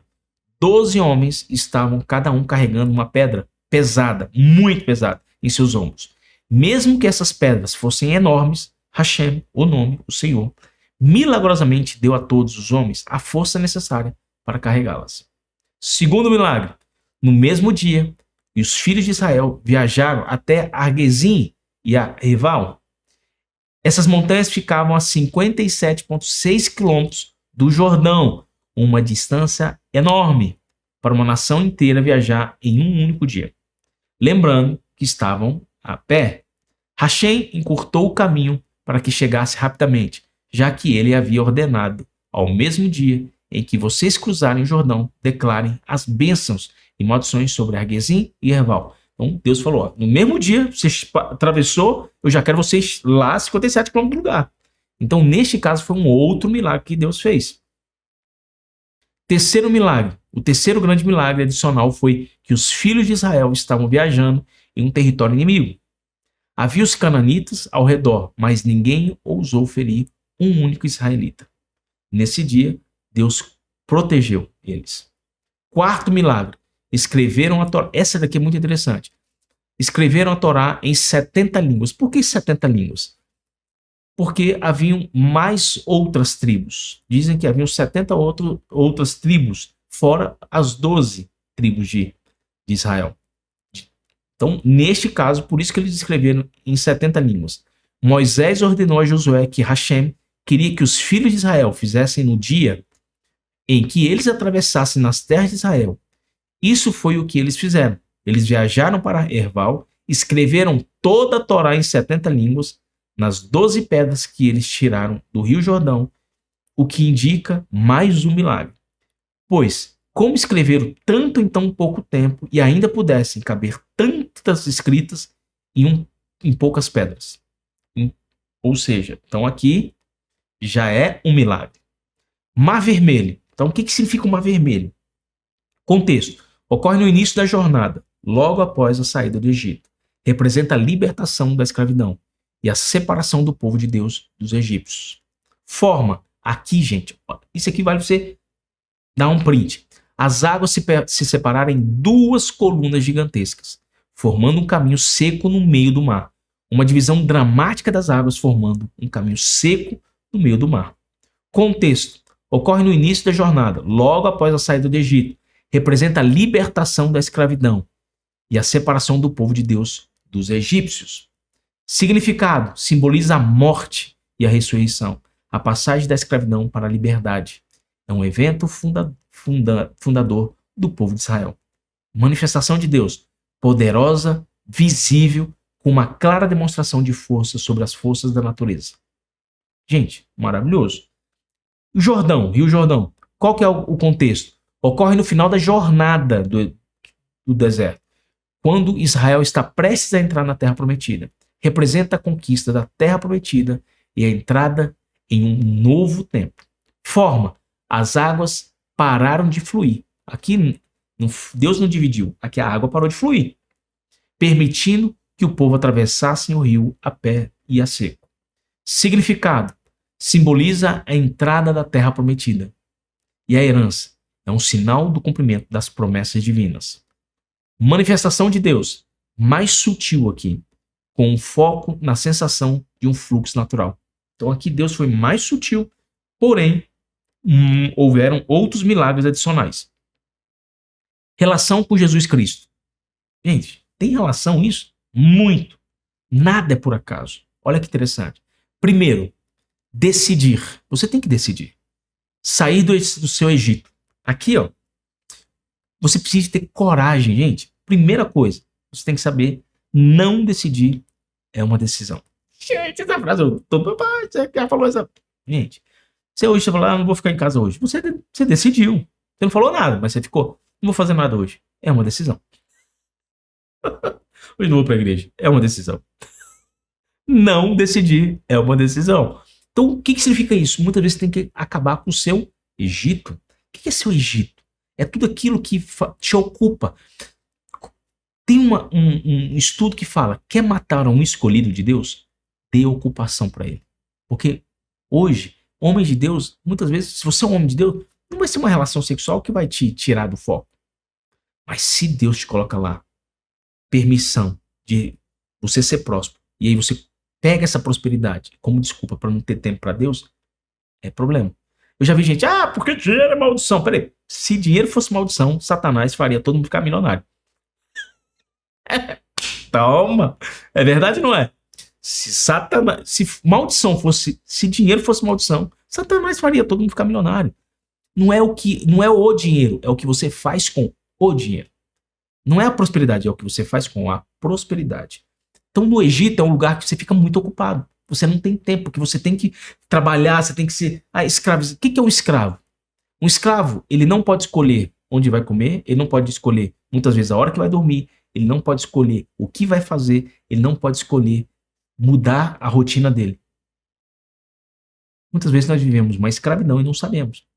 12 homens estavam cada um carregando uma pedra pesada, muito pesada, em seus ombros. Mesmo que essas pedras fossem enormes, Hashem, o nome, o Senhor, milagrosamente deu a todos os homens a força necessária para carregá-las. Segundo milagre: no mesmo dia, os filhos de Israel viajaram até Argezim e a Rival. Essas montanhas ficavam a 57,6 quilômetros do Jordão, uma distância enorme para uma nação inteira viajar em um único dia. Lembrando que estavam a pé. Hashem encurtou o caminho para que chegasse rapidamente, já que ele havia ordenado, ao mesmo dia em que vocês cruzarem o Jordão, declarem as bênçãos e maldições sobre Argezim e Erval. Então Deus falou, ó, no mesmo dia você atravessou, eu já quero vocês lá 57 km do lugar. Então neste caso foi um outro milagre que Deus fez. Terceiro milagre, o terceiro grande milagre adicional foi que os filhos de Israel estavam viajando em um território inimigo. Havia os cananitas ao redor, mas ninguém ousou ferir um único israelita. Nesse dia, Deus protegeu eles. Quarto milagre, escreveram a Torá. Essa daqui é muito interessante. Escreveram a Torá em 70 línguas. Por que 70 línguas? Porque haviam mais outras tribos. Dizem que haviam 70 outras tribos, fora as 12 tribos de Israel. Então, neste caso, por isso que eles escreveram em 70 línguas. Moisés ordenou a Josué que Hashem queria que os filhos de Israel fizessem no dia em que eles atravessassem nas terras de Israel. Isso foi o que eles fizeram. Eles viajaram para Erval, escreveram toda a Torá em 70 línguas, nas 12 pedras que eles tiraram do Rio Jordão, o que indica mais um milagre. Pois, Como escreveram tanto em tão pouco tempo e ainda pudessem caber tantas escritas em poucas pedras? Ou seja, então aqui já é um milagre. Mar Vermelho. Então o que significa o Mar Vermelho? Contexto. Ocorre no início da jornada, logo após a saída do Egito. Representa a libertação da escravidão e a separação do povo de Deus dos egípcios. Forma. Aqui, gente, isso aqui vale você dar um print. As águas se separaram em duas colunas gigantescas, formando um caminho seco no meio do mar. Uma divisão dramática das águas formando um caminho seco no meio do mar. Contexto. Ocorre no início da jornada, logo após a saída do Egito. Representa a libertação da escravidão e a separação do povo de Deus dos egípcios. Significado. Simboliza a morte e a ressurreição. A passagem da escravidão para a liberdade. É um evento fundador do povo de Israel. Manifestação de Deus. Poderosa, visível, com uma clara demonstração de força sobre as forças da natureza. Gente, maravilhoso. O Jordão, Rio Jordão. Qual que é o contexto? Ocorre no final da jornada do deserto, quando Israel está prestes a entrar na Terra Prometida. Representa a conquista da Terra Prometida e a entrada em um novo tempo. Forma. As águas pararam de fluir. Aqui Deus não dividiu. Aqui a água parou de fluir, permitindo que o povo atravessasse o rio a pé e a seco. Significado. Simboliza a entrada da Terra Prometida. E a herança é um sinal do cumprimento das promessas divinas. Manifestação de Deus, mais sutil aqui, com um foco na sensação de um fluxo natural. Então aqui Deus foi mais sutil, porém houveram outros milagres adicionais. Relação com Jesus Cristo. Gente, tem relação isso? Muito. Nada é por acaso. Olha que interessante. Primeiro, decidir. Você tem que decidir. Sair do seu Egito. Aqui, ó. Você precisa ter coragem, gente. Primeira coisa, você tem que saber, não decidir é uma decisão. Gente, essa frase, você já falou essa... Gente, você hoje falou, não vou ficar em casa hoje. Você decidiu. Você não falou nada, mas você ficou, não vou fazer nada hoje. É uma decisão. Hoje não vou pra igreja. É uma decisão. Não decidir é uma decisão. Então, o que significa isso? Muitas vezes você tem que acabar com o seu Egito. O que é seu Egito? É tudo aquilo que te ocupa. Tem um estudo que fala, quer matar um escolhido de Deus? Dê ocupação para ele. Porque hoje, homens de Deus, muitas vezes, se você é um homem de Deus, não vai ser uma relação sexual que vai te tirar do foco. Mas se Deus te coloca lá, permissão de você ser próspero, e aí você pega essa prosperidade como desculpa para não ter tempo para Deus, é problema. Eu já vi gente, porque dinheiro é maldição. Peraí, se dinheiro fosse maldição, Satanás faria todo mundo ficar milionário. Toma! É verdade, não é? Se maldição fosse, se dinheiro fosse maldição, Satanás faria todo mundo ficar milionário. Não é o dinheiro, é o que você faz com o dinheiro. Não é a prosperidade, é o que você faz com a prosperidade. Então, no Egito é um lugar que você fica muito ocupado. Você não tem tempo, porque você tem que trabalhar, você tem que ser escravo. O que é um escravo? Um escravo, ele não pode escolher onde vai comer, ele não pode escolher, muitas vezes, a hora que vai dormir, ele não pode escolher o que vai fazer, ele não pode escolher mudar a rotina dele. Muitas vezes nós vivemos uma escravidão e não sabemos.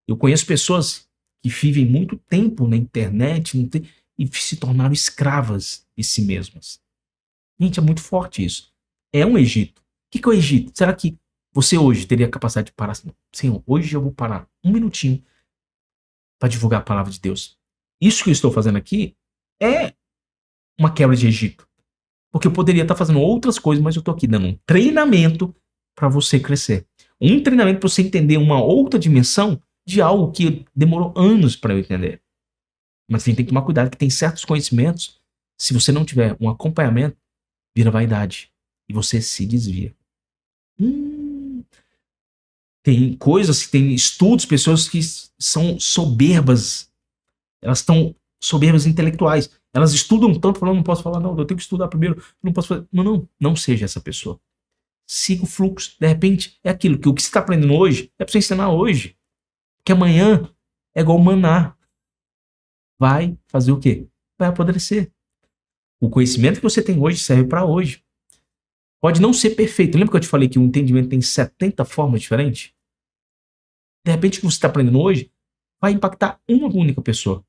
Eu conheço pessoas que vivem muito tempo na internet e se tornaram escravas de si mesmas. Gente, é muito forte isso. É um Egito. O que é o Egito? Será que você hoje teria a capacidade de parar assim? Senhor, hoje eu vou parar um minutinho para divulgar a palavra de Deus. Isso que eu estou fazendo aqui é uma quebra de Egito. Porque eu poderia estar fazendo outras coisas, mas eu estou aqui dando um treinamento para você crescer. Um treinamento para você entender uma outra dimensão de algo que demorou anos para eu entender. Mas você tem que tomar cuidado que tem certos conhecimentos, se você não tiver um acompanhamento, vira vaidade. E você se desvia. Tem coisas, tem estudos, pessoas que são soberbas. Elas estão soberbas intelectuais. Elas estudam tanto, falando, não posso falar, não, eu tenho que estudar primeiro, não posso fazer. Não seja essa pessoa. Siga o fluxo. De repente, é aquilo que o que você está aprendendo hoje é para você ensinar hoje. Que amanhã é igual maná. vai fazer o quê? Vai apodrecer. O conhecimento que você tem hoje serve para hoje. Pode não ser perfeito. Lembra que eu te falei que o entendimento tem 70 formas diferentes? De repente, o que você está aprendendo hoje vai impactar uma única pessoa.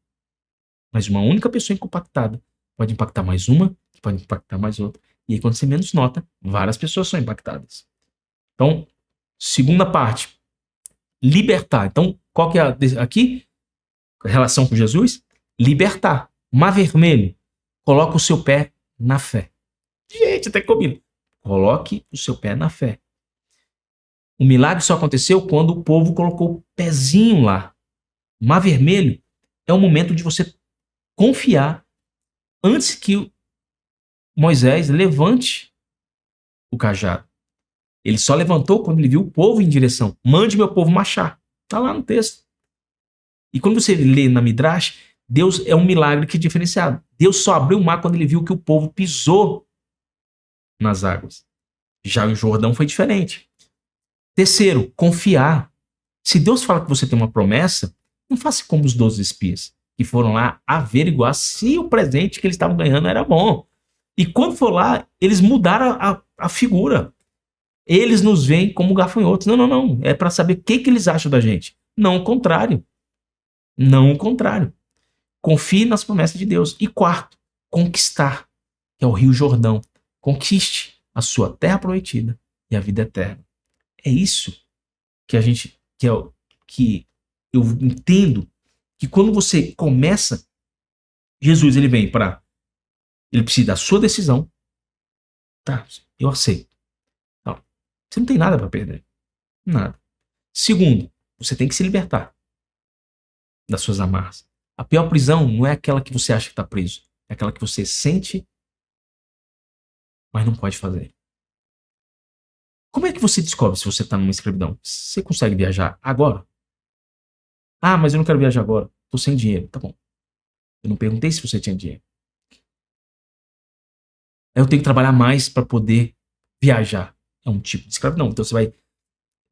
Mas uma única pessoa impactada pode impactar mais uma, que pode impactar mais outra. E aí, quando você menos nota, várias pessoas são impactadas. Então, segunda parte, libertar. Então, qual que é aqui? A relação com Jesus? Libertar. Mar vermelho. Coloca o seu pé na fé. Gente, até combina. Coloque o seu pé na fé. O milagre só aconteceu quando o povo colocou o pezinho lá. Mar vermelho é o momento de você confiar antes que Moisés levante o cajado. Ele só levantou quando ele viu o povo em direção. Mande meu povo marchar. Está lá no texto. E quando você lê na Midrash, Deus é um milagre que é diferenciado. Deus só abriu o mar quando ele viu que o povo pisou nas águas. Já o Jordão foi diferente. Terceiro, confiar. Se Deus fala que você tem uma promessa, não faça como os 12 espias, que foram lá averiguar se o presente que eles estavam ganhando era bom. E quando for lá, eles mudaram a figura. Eles nos veem como gafanhotos. Não, não, não. É para saber o que eles acham da gente. Não o contrário. Não o contrário. Confie nas promessas de Deus. E quarto, conquistar, que é o Rio Jordão. Conquiste a sua terra prometida e a vida eterna. É isso que a gente que eu entendo que quando você começa, Jesus ele vem para ele precisa da sua decisão. Tá, eu aceito. Não, você não tem nada para perder. Nada. Segundo, você tem que se libertar das suas amarras. A pior prisão não é aquela que você acha que está preso. É aquela que você sente, mas não pode fazer. Como é que você descobre se você está numa escravidão? Você consegue viajar agora? Ah, mas eu não quero viajar agora. Tô sem dinheiro. Tá bom. Eu não perguntei se você tinha dinheiro. Eu tenho que trabalhar mais para poder viajar. É um tipo de escravidão. Então você vai.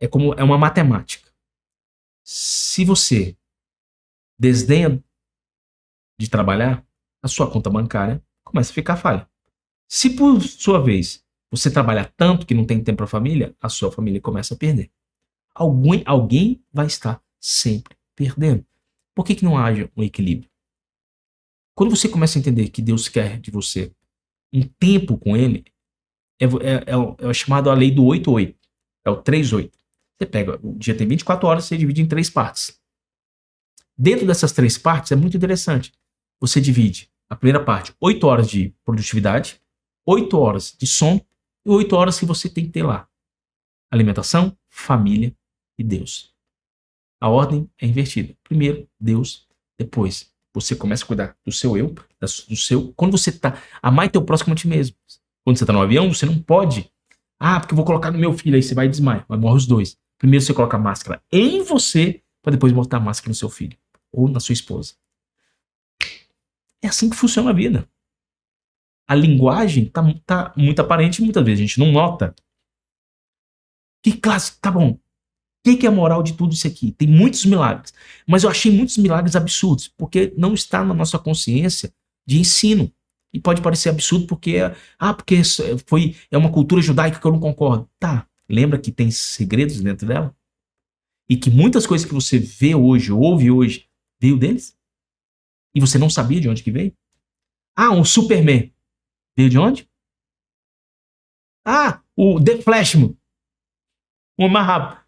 É uma matemática. Se você desdenha de trabalhar, a sua conta bancária começa a ficar falha. Se por sua vez você trabalhar tanto que não tem tempo para a família, a sua família começa a perder. Alguém vai estar sempre perdendo. Por que não haja um equilíbrio? Quando você começa a entender que Deus quer de você um tempo com Ele, é o chamado a lei do 8-8. É o 3-8. Você pega, o dia tem 24 horas, você divide em 3 partes. Dentro dessas 3 partes é muito interessante. Você divide a primeira parte, 8 horas de produtividade, 8 horas de sono e 8 horas que você tem que ter lá. Alimentação, família e Deus. A ordem é invertida. Primeiro, Deus, depois você começa a cuidar do seu eu, do seu. Quando você tá. Amar teu próximo a ti mesmo. Quando você tá no avião, você não pode. Ah, porque eu vou colocar no meu filho, aí você vai desmaiar. Vai morrer os dois. Primeiro você coloca a máscara em você, para depois botar a máscara no seu filho. Ou na sua esposa. É assim que funciona a vida. A linguagem tá muito aparente e muitas vezes a gente não nota. Que classe. Tá bom. O que é a moral de tudo isso aqui? Tem muitos milagres. Mas eu achei muitos milagres absurdos, porque não está na nossa consciência de ensino. E pode parecer absurdo porque é uma cultura judaica que eu não concordo. Tá, lembra que tem segredos dentro dela? E que muitas coisas que você vê hoje, ouve hoje, veio deles? E você não sabia de onde que veio? Ah, um Superman. Veio de onde? Ah, o The Flashman. Um homem mais rápido.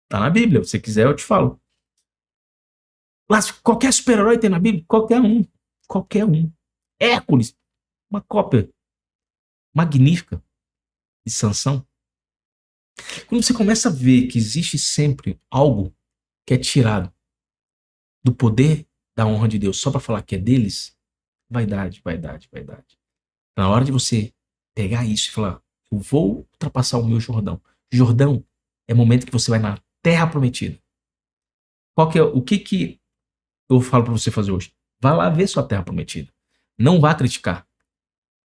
Tá na Bíblia, se você quiser eu te falo. Mas qualquer super-herói tem na Bíblia? Qualquer um. Qualquer um. Hércules, uma cópia magnífica de Sansão. Quando você começa a ver que existe sempre algo que é tirado do poder da honra de Deus só para falar que é deles, vaidade, vaidade, vaidade. Na hora de você pegar isso e falar, eu vou ultrapassar o meu Jordão. Jordão é o momento que você vai na terra prometida. O que eu falo para você fazer hoje? Vá lá ver sua terra prometida. Não vá criticar.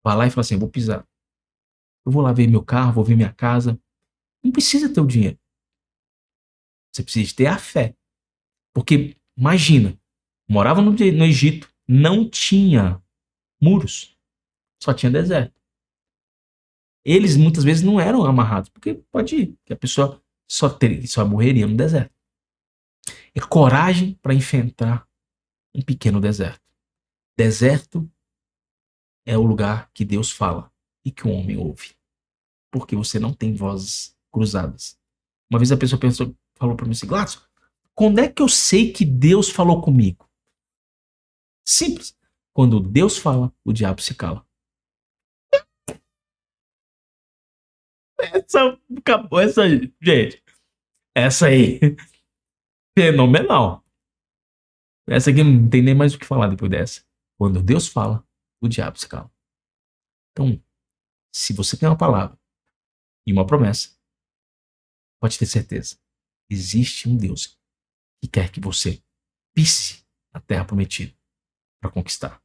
Vá lá e fala assim, eu vou pisar. Eu vou lá ver meu carro, vou ver minha casa. Não precisa ter o dinheiro. Você precisa ter a fé. Porque, imagina, moravam no Egito, não tinha muros, só tinha deserto. Eles muitas vezes não eram amarrados, porque pode ir, que a pessoa só morreria no deserto. É coragem para enfrentar um pequeno deserto. Deserto é o lugar que Deus fala e que o homem ouve, porque você não tem vozes cruzadas. Uma vez a pessoa falou para mim assim, Gladson, quando é que eu sei que Deus falou comigo? Simples. Quando Deus fala, o diabo se cala. Acabou essa aí, gente. Essa aí, fenomenal. Essa aqui não tem nem mais o que falar depois dessa. Quando Deus fala, o diabo se cala. Então, se você tem uma palavra e uma promessa, pode ter certeza. Existe um Deus que quer que você pise na terra prometida para conquistar.